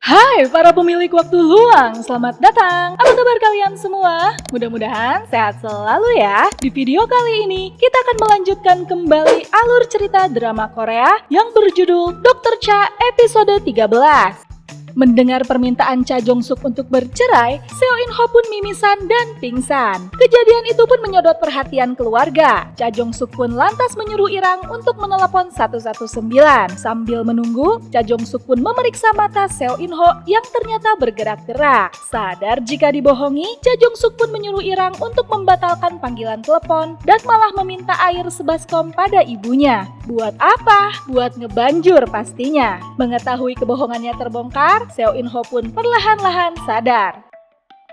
Hai para pemilik waktu luang, selamat datang. Apa kabar kalian semua? Mudah-mudahan sehat selalu ya. Di video kali ini, kita akan melanjutkan kembali alur cerita drama Korea yang berjudul Dr. Cha episode 13. Mendengar permintaan Cha Jong-suk untuk bercerai, Seo In-ho pun mimisan dan pingsan. Kejadian itu pun menyodot perhatian keluarga. Cha Jong-suk pun lantas menyuruh Irang untuk menelepon 119. Sambil menunggu, Cha Jong-suk pun memeriksa mata Seo In-ho yang ternyata bergerak-gerak. Sadar jika dibohongi, Cha Jong-suk pun menyuruh Irang untuk membatalkan panggilan telepon dan malah meminta air sebaskom pada ibunya. Buat apa? Buat ngebanjur pastinya. Mengetahui kebohongannya terbongkar, Seo In-ho pun perlahan-lahan sadar.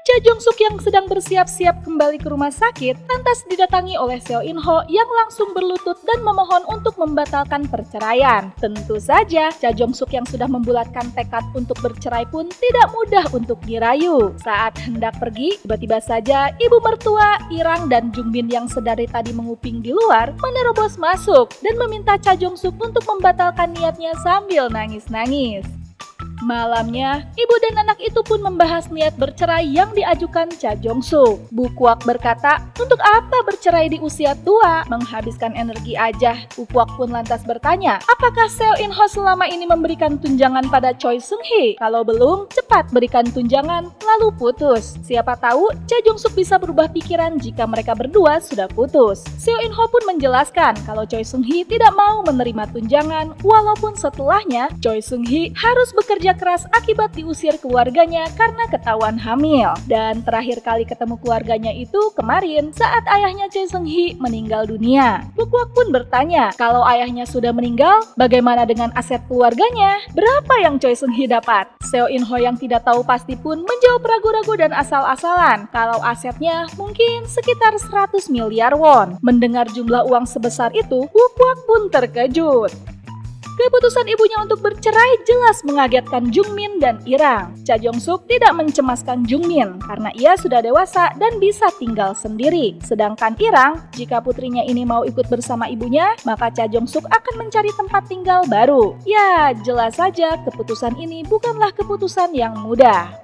Cha Jong-suk yang sedang bersiap-siap kembali ke rumah sakit lantas didatangi oleh Seo In-ho yang langsung berlutut dan memohon untuk membatalkan perceraian. Tentu saja, Cha Jong-suk yang sudah membulatkan tekad untuk bercerai pun tidak mudah untuk dirayu. Saat hendak pergi, tiba-tiba saja ibu mertua, Irang dan Jungbin yang sedari tadi menguping di luar menerobos masuk dan meminta Cha Jong-suk untuk membatalkan niatnya sambil nangis-nangis. Malamnya, ibu dan anak itu pun membahas niat bercerai yang diajukan Cha Jong-suk. Bu Kwak berkata, untuk apa bercerai di usia tua? Menghabiskan energi aja. Bu Kwak pun lantas bertanya, apakah Seo In-ho selama ini memberikan tunjangan pada Choi Seung-hee? Kalau belum, cepat berikan tunjangan, lalu putus. Siapa tahu Cha Jong-suk bisa berubah pikiran jika mereka berdua sudah putus. Seo In-ho pun menjelaskan kalau Choi Seung-hee tidak mau menerima tunjangan, walaupun setelahnya Choi Seung-hee harus bekerja keras akibat diusir keluarganya karena ketahuan hamil. Dan terakhir kali ketemu keluarganya itu kemarin saat ayahnya Choi Seung-hee meninggal dunia. Bu Kwak pun bertanya, kalau ayahnya sudah meninggal, bagaimana dengan aset keluarganya? Berapa yang Choi Seung-hee dapat? Seo In-ho yang tidak tahu pasti pun menjawab ragu-ragu dan asal-asalan kalau asetnya mungkin sekitar 100 miliar won. Mendengar jumlah uang sebesar itu, Bu Kwak pun terkejut. Keputusan ibunya untuk bercerai jelas mengagetkan Jungmin dan Irang. Cha Jong-suk tidak mencemaskan Jungmin karena ia sudah dewasa dan bisa tinggal sendiri. Sedangkan Irang, jika putrinya ini mau ikut bersama ibunya, maka Cha Jong-suk akan mencari tempat tinggal baru. Ya, jelas saja keputusan ini bukanlah keputusan yang mudah.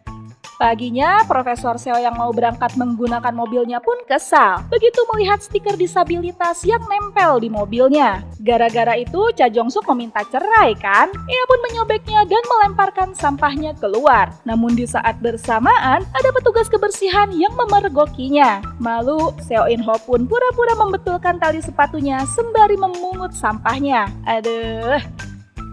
Paginya, Profesor Seo yang mau berangkat menggunakan mobilnya pun kesal begitu melihat stiker disabilitas yang nempel di mobilnya. Gara-gara itu, Cha Jong-suk meminta cerai kan? Ia pun menyobeknya dan melemparkan sampahnya keluar. Namun di saat bersamaan, ada petugas kebersihan yang memergokinya. Malu, Seo In-ho pun pura-pura membetulkan tali sepatunya sembari memungut sampahnya. Aduh.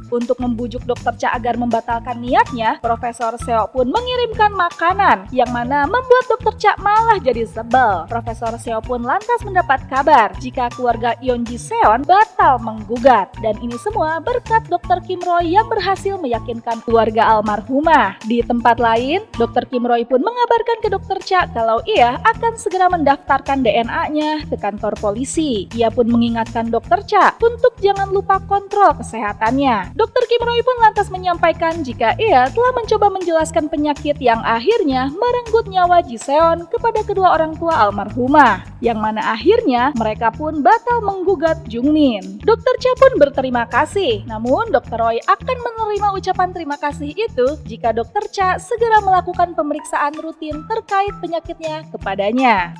Untuk membujuk Dr. Cha agar membatalkan niatnya, Profesor Seo pun mengirimkan makanan yang mana membuat Dr. Cha malah jadi sebel. Profesor Seo pun lantas mendapat kabar jika keluarga Yeon Ji Seon batal menggugat. Dan ini semua berkat Dr. Kim Roy yang berhasil meyakinkan keluarga almarhumah. Di tempat lain, Dr. Kim Roy pun mengabarkan ke Dr. Cha kalau ia akan segera mendaftarkan DNA-nya ke kantor polisi. Ia pun mengingatkan Dr. Cha untuk jangan lupa kontrol kesehatannya. Dr. Kim Roy pun lantas menyampaikan jika ia telah mencoba menjelaskan penyakit yang akhirnya merenggut nyawa Ji Seon kepada kedua orang tua almarhumah, yang mana akhirnya mereka pun batal menggugat Jungmin. Dr. Cha pun berterima kasih, namun Dr. Roy akan menerima ucapan terima kasih itu jika Dr. Cha segera melakukan pemeriksaan rutin terkait penyakitnya kepadanya.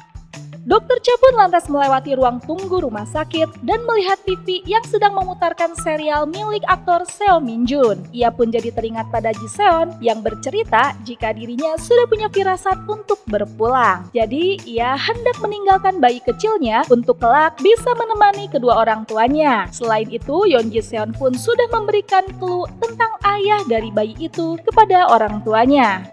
Dr. Cha pun lantas melewati ruang tunggu rumah sakit dan melihat TV yang sedang memutarkan serial milik aktor Seo Min-jun. Ia pun jadi teringat pada Ji Seon yang bercerita jika dirinya sudah punya firasat untuk berpulang. Jadi, ia hendak meninggalkan bayi kecilnya untuk kelak bisa menemani kedua orang tuanya. Selain itu, Yeon Ji Seon pun sudah memberikan clue tentang ayah dari bayi itu kepada orang tuanya.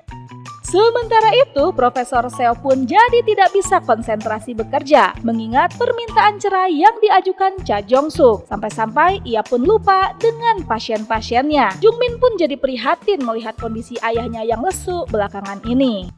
Sementara itu, Profesor Seo pun jadi tidak bisa konsentrasi bekerja, mengingat permintaan cerai yang diajukan Cha Jong-suk. Sampai-sampai ia pun lupa dengan pasien-pasiennya. Jungmin pun jadi prihatin melihat kondisi ayahnya yang lesu belakangan ini.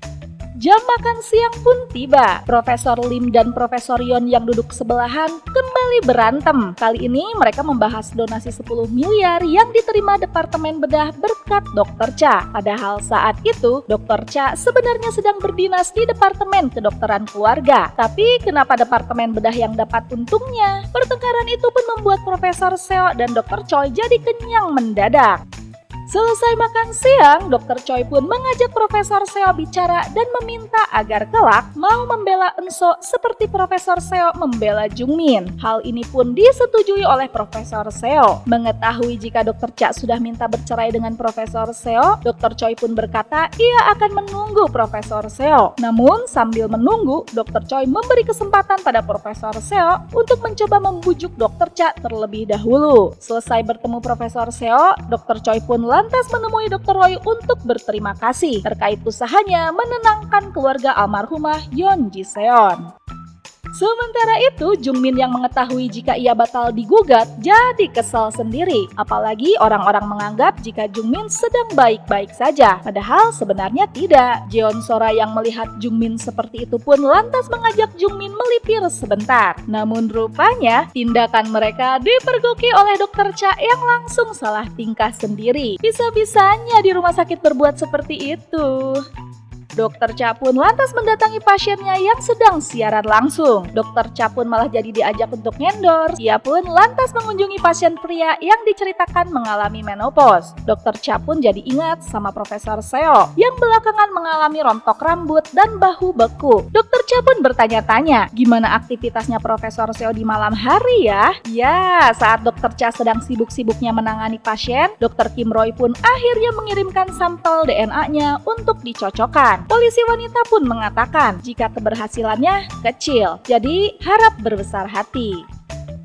Jam makan siang pun tiba. Profesor Lim dan Profesor Yeon yang duduk sebelahan kembali berantem. Kali ini mereka membahas donasi 10 miliar yang diterima Departemen Bedah berkat Dr. Cha. Padahal saat itu Dr. Cha sebenarnya sedang berdinas di Departemen Kedokteran Keluarga. Tapi kenapa Departemen Bedah yang dapat untungnya? Pertengkaran itu pun membuat Profesor Seo dan Dr. Choi jadi kenyang mendadak. Selesai makan siang, Dr. Choi pun mengajak Profesor Seo bicara dan meminta agar kelak mau membela Enso seperti Profesor Seo membela Jungmin. Hal ini pun disetujui oleh Profesor Seo. Mengetahui jika Dr. Cha sudah minta bercerai dengan Profesor Seo, Dr. Choi pun berkata ia akan menunggu Profesor Seo. Namun sambil menunggu, Dr. Choi memberi kesempatan pada Profesor Seo untuk mencoba membujuk Dr. Cha terlebih dahulu. Selesai bertemu Profesor Seo, Dr. Choi pun lantas menemui Dr. Roy untuk berterima kasih terkait usahanya menenangkan keluarga almarhumah Yeon Ji Seon. Sementara itu, Jungmin yang mengetahui jika ia batal digugat jadi kesal sendiri. Apalagi orang-orang menganggap jika Jungmin sedang baik-baik saja. Padahal sebenarnya tidak. Jeon Sora yang melihat Jungmin seperti itu pun lantas mengajak Jungmin melipir sebentar. Namun rupanya tindakan mereka dipergoki oleh Dr. Cha yang langsung salah tingkah sendiri. Bisa-bisanya di rumah sakit berbuat seperti itu. Dr. Cha pun lantas mendatangi pasiennya yang sedang siaran langsung. Dr. Cha pun malah jadi diajak untuk endorse. Ia pun lantas mengunjungi pasien pria yang diceritakan mengalami menopause. Dr. Cha pun jadi ingat sama Profesor Seo yang belakangan mengalami rontok rambut dan bahu beku. Dr. Cha pun bertanya-tanya, gimana aktivitasnya Profesor Seo di malam hari ya? Ya, saat Dr. Cha sedang sibuk-sibuknya menangani pasien, Dr. Kim Roy pun akhirnya mengirimkan sampel DNA-nya untuk dicocokkan. Polisi wanita pun mengatakan jika keberhasilannya kecil, jadi harap berbesar hati.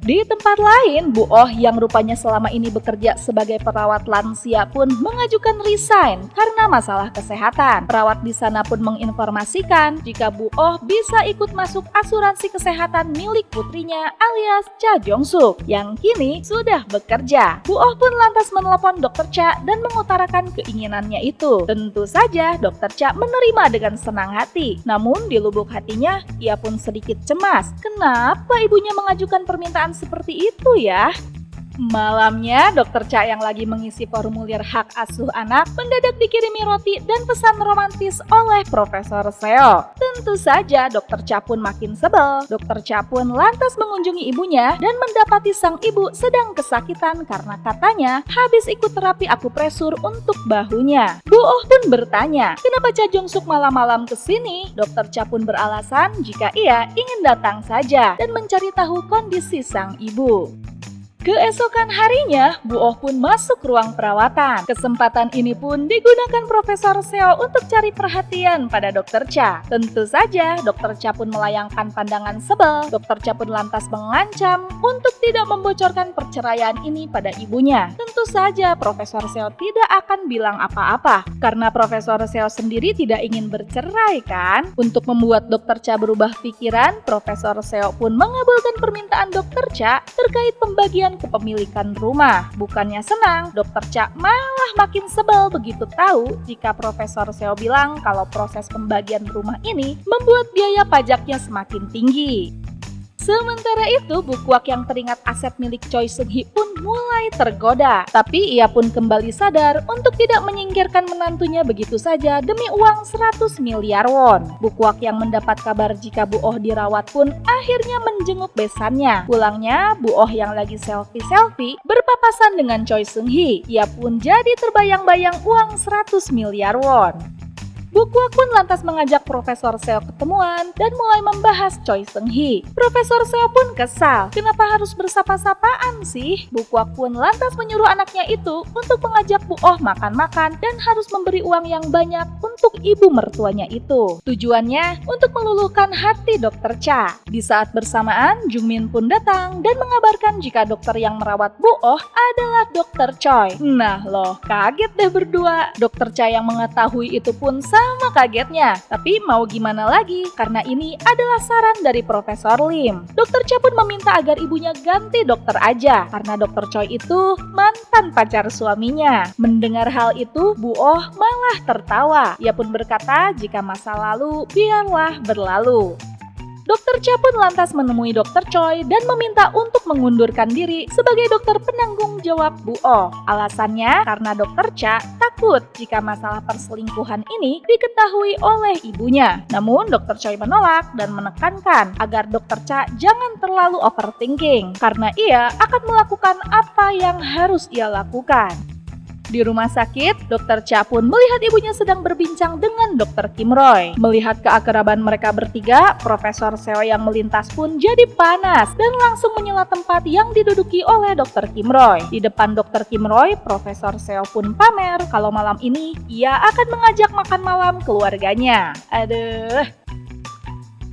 Di tempat lain, Bu Oh yang rupanya selama ini bekerja sebagai perawat lansia pun mengajukan resign karena masalah kesehatan. Perawat di sana pun menginformasikan jika Bu Oh bisa ikut masuk asuransi kesehatan milik putrinya alias Cha Jong Suk yang kini sudah bekerja. Bu Oh pun lantas menelepon Dr. Cha dan mengutarakan keinginannya itu. Tentu saja Dr. Cha menerima dengan senang hati. Namun di lubuk hatinya ia pun sedikit cemas. Kenapa ibunya mengajukan permintaan seperti itu ya? Malamnya, Dr. Cha yang lagi mengisi formulir hak asuh anak mendadak dikirimi roti dan pesan romantis oleh Profesor Seo. Tentu saja Dr. Cha pun makin sebel. Dr. Cha pun lantas mengunjungi ibunya dan mendapati sang ibu sedang kesakitan karena katanya habis ikut terapi akupresur untuk bahunya. Bu Oh pun bertanya, kenapa Cha Jong Suk malam-malam kesini? Dr. Cha pun beralasan jika ia ingin datang saja dan mencari tahu kondisi sang ibu. Keesokan harinya, Bu Oh pun masuk ruang perawatan. Kesempatan ini pun digunakan Profesor Seo untuk cari perhatian pada Dr. Cha. Tentu saja, Dr. Cha pun melayangkan pandangan sebel. Dr. Cha pun lantas mengancam untuk tidak membocorkan perceraian ini pada ibunya. Tentu saja, Profesor Seo tidak akan bilang apa-apa, karena Profesor Seo sendiri tidak ingin bercerai kan? Untuk membuat Dr. Cha berubah pikiran, Profesor Seo pun mengabulkan permintaan Dr. Cha terkait pembagian kepemilikan rumah. Bukannya senang, Dr. Cha malah makin sebel begitu tahu jika Profesor Seo bilang kalau proses pembagian rumah ini membuat biaya pajaknya semakin tinggi. Sementara itu, Bu Kwak yang teringat aset milik Choi Seung-hee pun mulai tergoda. Tapi ia pun kembali sadar untuk tidak menyingkirkan menantunya begitu saja demi uang 100 miliar won. Bu Kwak yang mendapat kabar jika Bu Oh dirawat pun akhirnya menjenguk besannya. Pulangnya, Bu Oh yang lagi selfie-selfie berpapasan dengan Choi Seung-hee. Ia pun jadi terbayang-bayang uang 100 miliar won. Bu Kwak pun lantas mengajak Profesor Seo ketemuan dan mulai membahas Choi Seung-hee. Profesor Seo pun kesal, kenapa harus bersapa-sapaan sih? Bu Kwak pun lantas menyuruh anaknya itu untuk mengajak Bu Oh makan-makan dan harus memberi uang yang banyak untuk ibu mertuanya itu. Tujuannya untuk meluluhkan hati Dr. Cha. Di saat bersamaan, Jungmin pun datang dan mengabarkan jika dokter yang merawat Bu Oh adalah Dr. Choi. Nah loh, kaget deh berdua. Dr. Cha yang mengetahui itu pun sama kagetnya, tapi mau gimana lagi karena ini adalah saran dari Profesor Lim. Dr. Cha pun meminta agar ibunya ganti dokter aja karena Dr. Choi itu mantan pacar suaminya. Mendengar hal itu, Bu Oh malah tertawa. Ia pun berkata jika masa lalu biarlah berlalu. Dr. Cha pun lantas menemui Dr. Choi dan meminta untuk mengundurkan diri sebagai dokter penanggung jawab Bu Oh. Alasannya karena Dr. Cha takut jika masalah perselingkuhan ini diketahui oleh ibunya. Namun Dr. Choi menolak dan menekankan agar Dr. Cha jangan terlalu overthinking karena ia akan melakukan apa yang harus ia lakukan. Di rumah sakit, Dokter Cha pun melihat ibunya sedang berbincang dengan Dokter Kim Roy. Melihat keakraban mereka bertiga, Profesor Seo yang melintas pun jadi panas dan langsung menyela tempat yang diduduki oleh Dokter Kim Roy. Di depan Dokter Kim Roy, Profesor Seo pun pamer kalau malam ini ia akan mengajak makan malam keluarganya.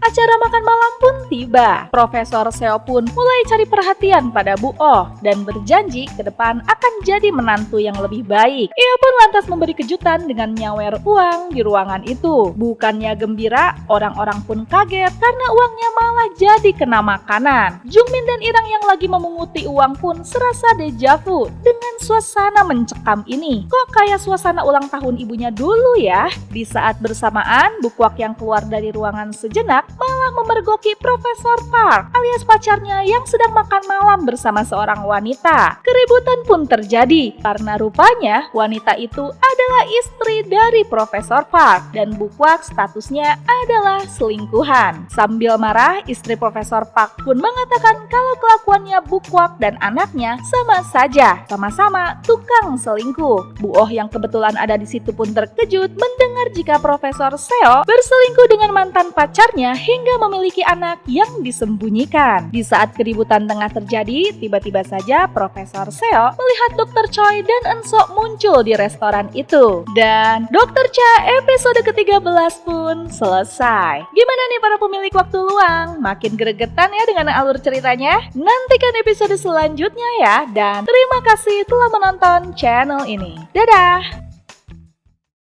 Acara makan malam pun tiba. Profesor Seo pun mulai cari perhatian pada Bu Oh dan berjanji ke depan akan jadi menantu yang lebih baik. Ia pun lantas memberi kejutan dengan nyawer uang di ruangan itu. Bukannya gembira, orang-orang pun kaget karena uangnya malah jadi kena makanan. Jungmin dan Irang yang lagi memunguti uang pun serasa dejavu dengan suasana mencekam ini. Kok kayak suasana ulang tahun ibunya dulu ya? Di saat bersamaan, Bu Kwak yang keluar dari ruangan sejenak malah memergoki Profesor Park alias pacarnya yang sedang makan malam bersama seorang wanita. Keributan pun terjadi karena rupanya wanita itu adalah istri dari Profesor Park dan Bu Kwak statusnya adalah selingkuhan. Sambil marah, istri Profesor Park pun mengatakan kalau kelakuannya Bu Kwak dan anaknya sama saja, sama-sama tukang selingkuh. Bu Oh yang kebetulan ada di situ pun terkejut mendengar jika Profesor Seo berselingkuh dengan mantan pacarnya hingga memiliki anak yang disembunyikan. Di saat keributan tengah terjadi, tiba-tiba saja Profesor Seo melihat Dr. Choi dan Eun-seok muncul di restoran itu. Dan Dr. Cha episode ke-13 pun selesai. Gimana nih para pemilik waktu luang? Makin gregetan ya dengan alur ceritanya? Nantikan episode selanjutnya ya. Dan terima kasih telah menonton channel ini. Dadah!